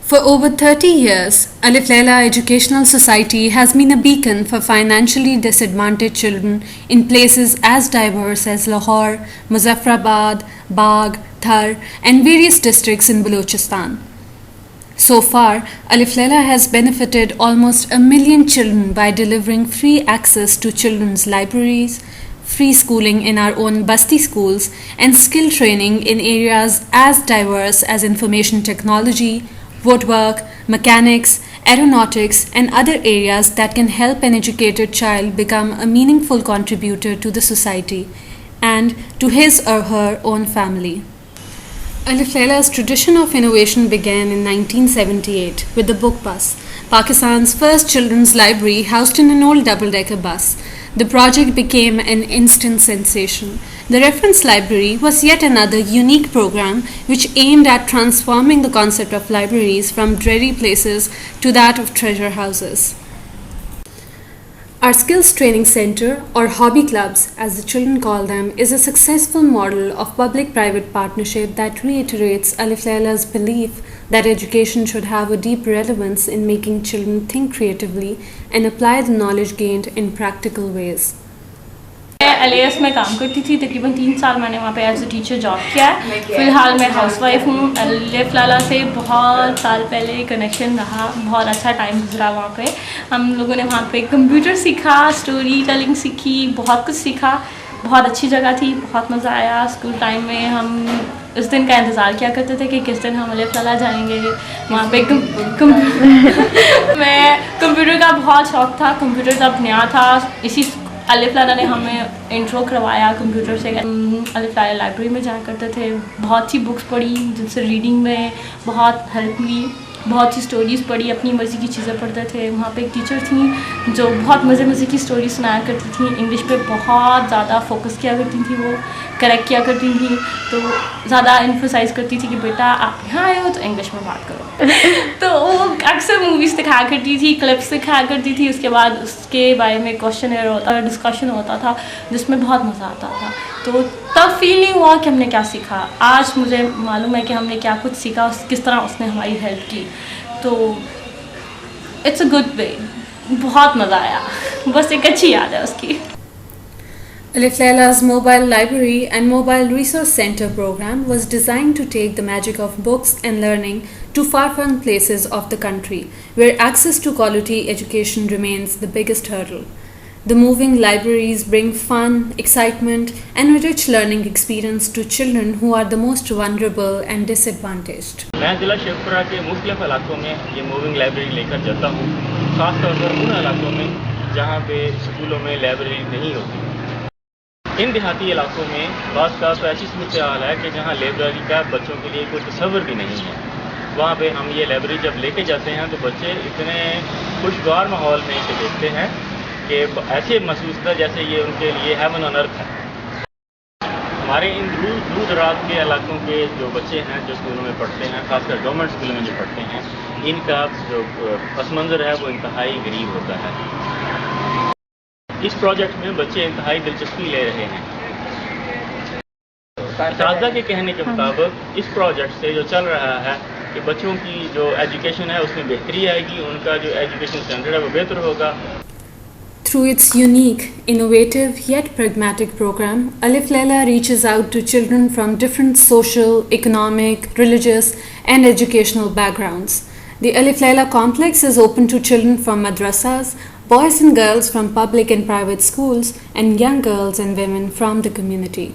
For over 30 years, Alif Laila Educational Society has been a beacon for financially disadvantaged children in places as diverse as Lahore, Muzaffarabad, Bagh, Thar, and various districts in Balochistan. So far, Alif Laila has benefited almost 1 million children by delivering free access to children's libraries, free schooling in our own Basti schools, and skill training in areas as diverse as information technology, woodwork, mechanics, aeronautics, and other areas that can help an educated child become a meaningful contributor to the society and to his or her own family. Alif Laila's tradition of innovation began in 1978 with the Book Bus, Pakistan's first children's library housed in an old double-decker bus. The project became an instant sensation. The reference library was yet another unique program which aimed at transforming the concept of libraries from dreary places to that of treasure houses. Our Skills Training Center, or Hobby Clubs as the children call them, is a successful model of public-private partnership that reiterates Alif Laila's belief that education should have a deep relevance in making children think creatively and apply the knowledge gained in practical ways. मैं LAS में काम करती थी, तकरीबन 3 साल मैंने वहाँ पे एज ए टीचर जॉब किया है। फ़िलहाल मैं हाउसवाइफ हूँ। अलिफ लाला से बहुत साल पहले कनेक्शन रहा, बहुत अच्छा टाइम गुजरा वहाँ पे। हम लोगों ने वहाँ पे कंप्यूटर सीखा, स्टोरी टेलिंग सीखी, बहुत कुछ सीखा। बहुत अच्छी जगह थी, बहुत मज़ा आया। स्कूल टाइम में हम उस दिन का इंतज़ार किया करते थे कि किस दिन हम अलिफ लाला जाएंगे। वहाँ पे मैं कंप्यूटर का बहुत शौक़ था, कंप्यूटर तब नया था, इसी अलिफ लाला ने हमें इंट्रो करवाया कंप्यूटर से। अलिफ लाला लाइब्रेरी में जाया करते थे, बहुत सी बुक्स पढ़ी जिनसे रीडिंग में बहुत हेल्प मिली, बहुत सी स्टोरीज़ पढ़ी, अपनी मर्ज़ी की चीज़ें पढ़ते थे। वहाँ पे एक टीचर थी जो बहुत मज़े की स्टोरी सुनाया करती थी, इंग्लिश पे बहुत ज़्यादा फोकस किया करती थी, वो करेक्ट किया करती थी, तो ज़्यादा एम्फसाइज़ करती थी कि बेटा आप यहाँ आए हो तो इंग्लिश में बात करो। तो वो अक्सर मूवीज़ दिखाया करती थी, क्लिप्स दिखाया करती थी, उसके बाद उसके बारे में क्वेश्चन होता, डिस्कशन होता था जिसमें बहुत मज़ा आता था। तो तब फील नहीं हुआ कि हमने क्या सीखा। आज मुझे मालूम है कि हमने क्या कुछ सीखा, किस तरह उसने हमारी हेल्प की। तो इट्स अ गुड वे, बहुत मज़ा आया, बस एक अच्छी याद है उसकी। Alif Laila's Mobile Library and Mobile Resource Center program was designed to take the magic of books and learning to far-flung places of the country, where access to quality education remains the biggest hurdle. The moving libraries bring fun, excitement, and a rich learning experience to children who are the most vulnerable and disadvantaged. मैं जिला शेखपुरा के मुख्तलिफ इलाकों में ये moving library लेकर जाता हूँ, खासतौर पर उन इलाकों में जहाँ पे स्कूलों में लाइब्रेरी नहीं होती। इन देहाती इलाकों में खासतौर पर ऐसी सूरत हाल है कि जहाँ लाइब्रेरी का बच्चों के लिए कोई तस्वर भी नहीं है। वहाँ पे हम ये लाइब्रेरी जब लेके जाते हैं तो बच्चे इतने खुशगवार माहौल में इसे देखते हैं कि ऐसे महसूस होता है जैसे ये उनके लिए हेवन ऑन अर्थ है। हमारे इन दूर दराज के इलाकों के जो बच्चे हैं जो स्कूलों में पढ़ते हैं, खासकर गवर्नमेंट स्कूलों में जो पढ़ते हैं, इनका जो पस मंज़र है वो इंतहाई गरीब होता है। इस प्रोजेक्ट में बच्चे इंतहाई दिलचस्पी ले रहे हैं। ताज़ा के कहने के मुताबिक इस प्रोजेक्ट से जो चल रहा है कि बच्चों की जो एजुकेशन है उसमें बेहतरी आएगी, उनका जो एजुकेशन स्टैंडर्ड है वो बेहतर होगा। Through its unique, innovative yet pragmatic program, Alif Laila reaches out to children from different social, economic, religious, and educational backgrounds. The Alif Laila complex is open to children from madrasas, boys and girls from public and private schools, and young girls and women from the community.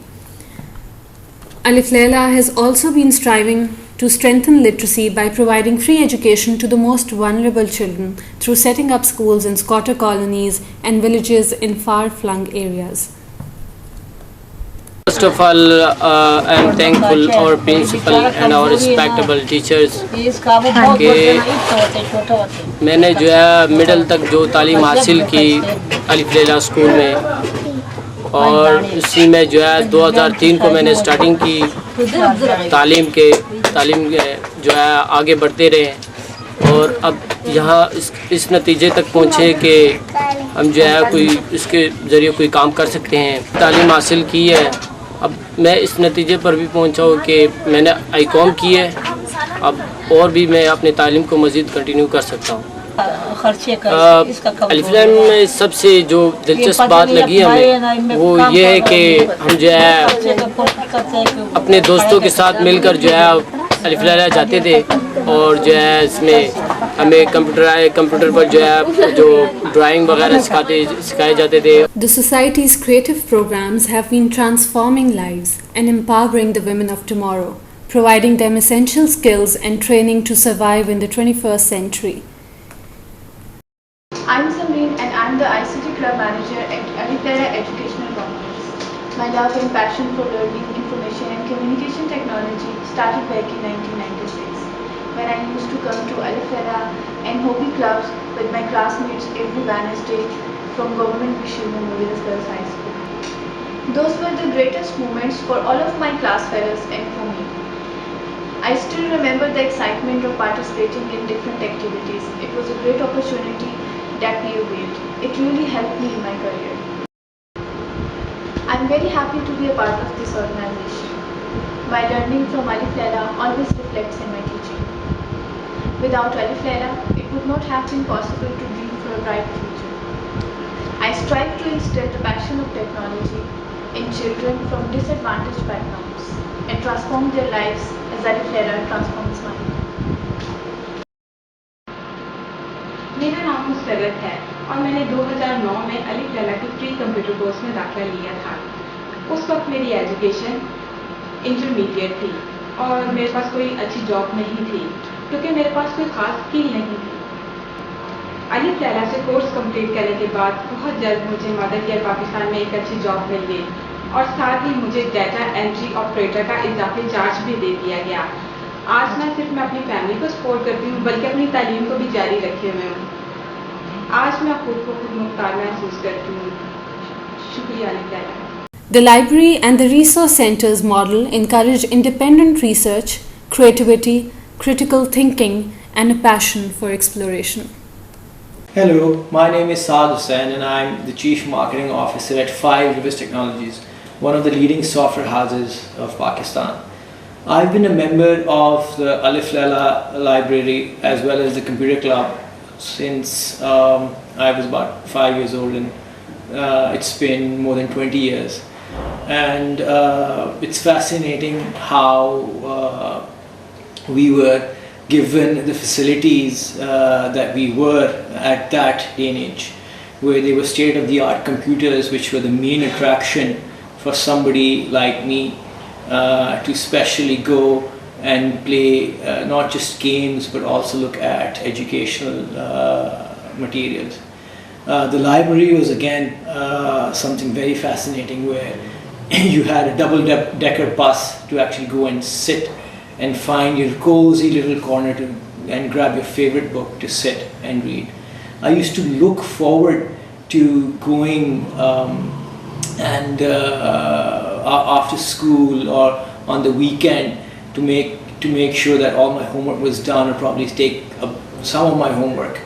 Alif Laila has also been striving to strengthen literacy by providing free education to the most vulnerable children through setting up schools in squatter colonies and villages in far-flung areas. First of all, I am thankful our principal and our respectable teachers कि मैंने जो है middle तक जो तालीम हासिल की अलिफ लैला स्कूल में, और इसी में जो है 2003 को मैंने स्टार्टिंग की तालीम जो है आगे बढ़ते रहे और अब यहाँ इस नतीजे तक पहुँचे कि हम जो है कोई इसके ज़रिए कोई काम कर सकते हैं। तालीम हासिल की है, अब मैं इस नतीजे पर भी पहुँचा हूँ कि मैंने ICOM की है अब और भी मैं अपने तालीम को मज़ीद कंटिन्यू कर सकता हूँ। खर्चे का इसका अलिफ लैम में सबसे जो दिलचस्प बात लगी हमें वो ये है कि हम जो है अपने दोस्तों के साथ मिलकर जो है अलिफ लैला जाते थे और जो है इसमें हमें कंप्यूटर पर जो है जो ड्राइंग वगैरह सिखाए जाते थे। The society's creative programs have been transforming lives and empowering the women of tomorrow, providing them essential skills and training to survive in the 21st century. I'm Samreen and I'm the ICT Club Manager at Alif Laila Educational Complex. My love and passion for learning, information and communication technology started back in 1996 when I used to come to Alif Laila and hobby clubs with my classmates every Wednesday from Government Vishu Memorial Girls High School. Those were the greatest moments for all of my class fellows and for me. I still remember the excitement of participating in different activities. It was a great opportunity that we availed. It really helped me in my career. I am very happy to be a part of this organization. My learning from Alif Laila always reflects in my teaching. Without Alif Laila, it would not have been possible to dream for a bright future. I strive to instill the passion of technology in children from disadvantaged backgrounds and transform their lives as Alif Laila transforms mine. मेरा नाम मुस्तरत है और मैंने 2009 में अलिफ लैला के pre computer course में दाखिला लिया था। उस वक्त मेरी एजुकेशन इंटरमीडिएट थी और मेरे पास कोई अच्छी जॉब नहीं थी क्योंकि मेरे पास कोई ख़ास स्किल नहीं थी। अलिफ लैला से कोर्स कंप्लीट करने के बाद बहुत जल्द मुझे मदर केयर पाकिस्तान में एक अच्छी जॉब मिल गई और साथ ही मुझे डाटा एंट्री ऑपरेटर का इजाफी चार्ज भी दे दिया गया। आज न सिर्फ मैं अपनी फैमिली को सपोर्ट करती हूँ बल्कि अपनी तालीम को भी जारी रखे हुए हूँ। आज मैं खुद को खुद मुख्तार महसूस करती हूँ। शुक्रिया अलिफ Laila. The library and the resource centers model encourage independent research, creativity, critical thinking, and a passion for exploration. Hello, my name is Saad Hussain and I'm the Chief Marketing Officer at 5 Rivers Technologies, one of the leading software houses of Pakistan. I've been a member of the Alif Laila library as well as the computer club since I was about 5 years old, and it's been more than 20 years. And it's fascinating how we were given the facilities that we were at that day and age, where they were state-of-the-art computers which were the main attraction for somebody like me to specially go and play not just games but also look at educational materials. The library was again something very fascinating, where you had a double-decker bus to actually go and sit and find your cozy little corner and grab your favorite book to sit and read. I used to look forward to going and after school or on the weekend to make sure that all my homework was done, or probably take some of my homework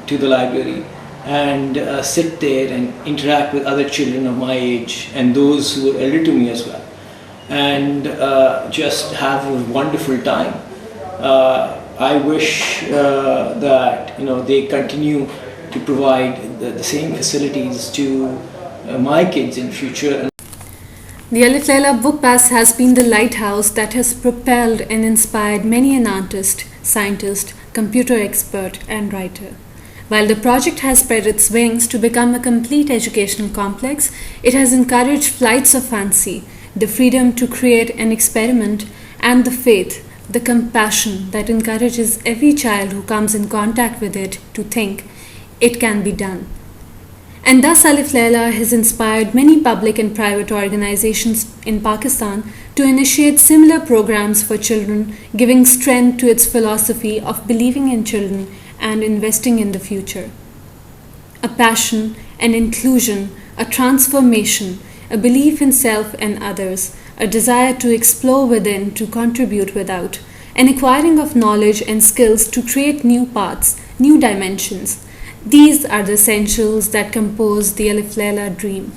to the library and sit there and interact with other children of my age and those who were elder to me as well, and just have a wonderful time. I wish that they continue to provide the same facilities to my kids in future. The Alif Laila Book Pass has been the lighthouse that has propelled and inspired many an artist, scientist, computer expert and writer. While the project has spread its wings to become a complete educational complex, it has encouraged flights of fancy, the freedom to create and experiment, and the faith, the compassion that encourages every child who comes in contact with it to think it can be done. And thus Alif Laila has inspired many public and private organizations in Pakistan to initiate similar programs for children, giving strength to its philosophy of believing in children and investing in the future. A passion, an inclusion, a transformation, a belief in self and others, a desire to explore within, to contribute without, an acquiring of knowledge and skills to create new paths, new dimensions. These are the essentials that compose the Alif Laila dream.